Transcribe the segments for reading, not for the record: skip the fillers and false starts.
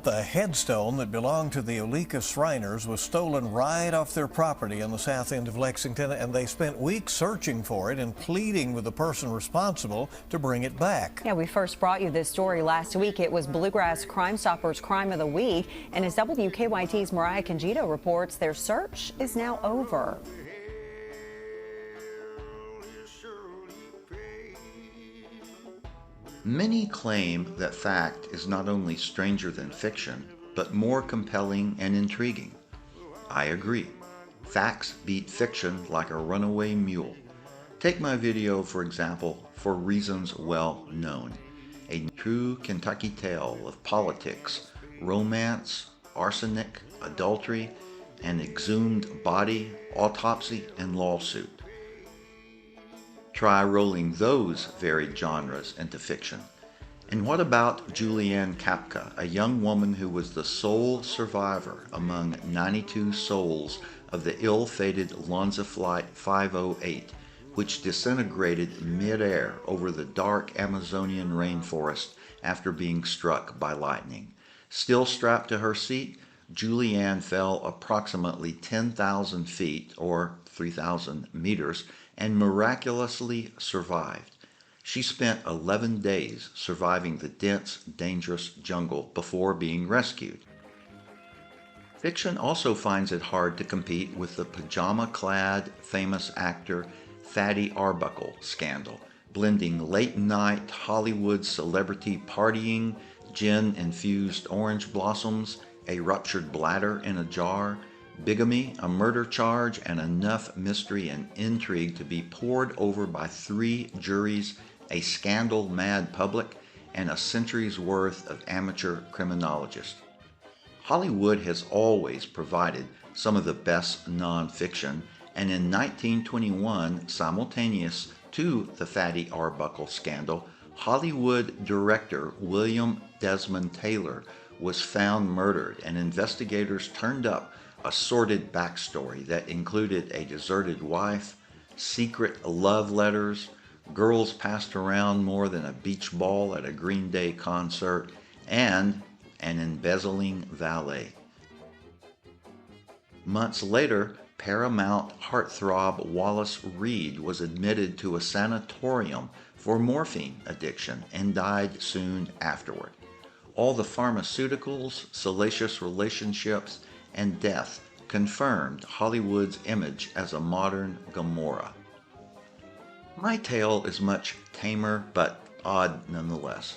The headstone that belonged to the Oleaka Shriners was stolen right off their property in the south end of Lexington, and they spent weeks searching for it and pleading with the person responsible to bring it back. Yeah, we first brought you this story last week. It was Bluegrass Crime Stoppers' Crime of the Week, and as WKYT's Mariah Congito reports, their search is now over. Many claim that fact is not only stranger than fiction, but more compelling and intriguing. I agree. Facts beat fiction like a runaway mule. Take my video, for example, For Reasons Well Known, a true Kentucky tale of politics, romance, arsenic, adultery, an exhumed body, autopsy, and lawsuit. Try rolling those varied genres into fiction. And what about Julianne Kapka, a young woman who was the sole survivor among 92 souls of the ill-fated Lonza Flight 508, which disintegrated mid-air over the dark Amazonian rainforest after being struck by lightning. Still strapped to her seat, Julianne fell approximately 10,000 feet, or 3,000 meters, and miraculously survived. She spent 11 days surviving the dense, dangerous jungle before being rescued. Fiction also finds it hard to compete with the pajama-clad famous actor Fatty Arbuckle scandal, blending late-night Hollywood celebrity partying, gin-infused orange blossoms, a ruptured bladder in a jar, bigamy, a murder charge, and enough mystery and intrigue to be pored over by 3 juries, a scandal-mad public, and a century's worth of amateur criminologists. Hollywood has always provided some of the best nonfiction, and in 1921, simultaneous to the Fatty Arbuckle scandal, Hollywood director William Desmond Taylor was found murdered, and investigators turned up a sordid backstory that included a deserted wife, secret love letters, girls passed around more than a beach ball at a Green Day concert, and an embezzling valet. Months later, Paramount heartthrob Wallace Reid was admitted to a sanatorium for morphine addiction and died soon afterward. All the pharmaceuticals, salacious relationships, and death confirmed Hollywood's image as a modern Gomorrah. My tale is much tamer, but odd nonetheless.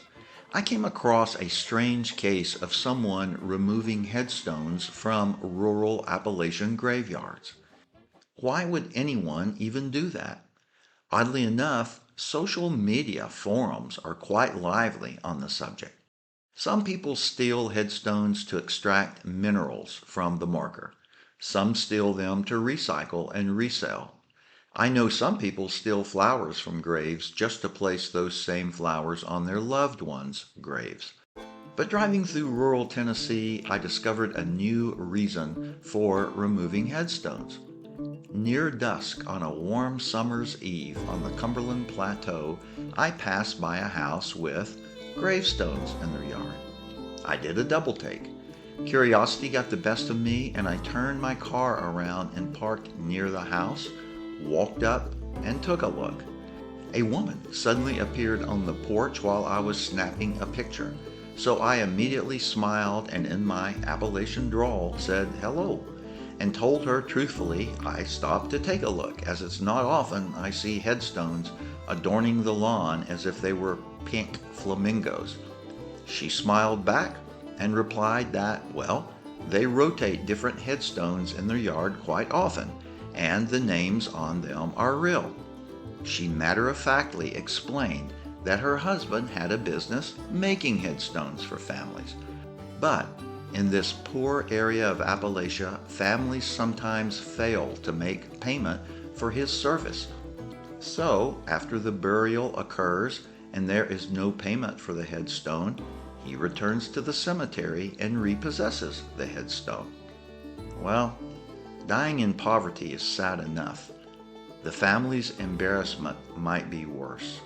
I came across a strange case of someone removing headstones from rural Appalachian graveyards. Why would anyone even do that? Oddly enough, social media forums are quite lively on the subject. Some people steal headstones to extract minerals from the marker. Some steal them to recycle and resell. I know some people steal flowers from graves just to place those same flowers on their loved ones' graves. But driving through rural Tennessee, I discovered a new reason for removing headstones. Near dusk on a warm summer's eve on the Cumberland Plateau, I passed by a house with gravestones in their yard. I did a double take. Curiosity got the best of me, and I turned my car around and parked near the house, walked up, and took a look. A woman suddenly appeared on the porch while I was snapping a picture, so I immediately smiled and in my Appalachian drawl said hello, and told her truthfully I stopped to take a look, as it's not often I see headstones adorning the lawn as if they were pink flamingos. She smiled back and replied that, well, they rotate different headstones in their yard quite often, and the names on them are real. She matter-of-factly explained that her husband had a business making headstones for families. But in this poor area of Appalachia, families sometimes fail to make payment for his service. So, after the burial occurs and there is no payment for the headstone, he returns to the cemetery and repossesses the headstone. Well, dying in poverty is sad enough. The family's embarrassment might be worse.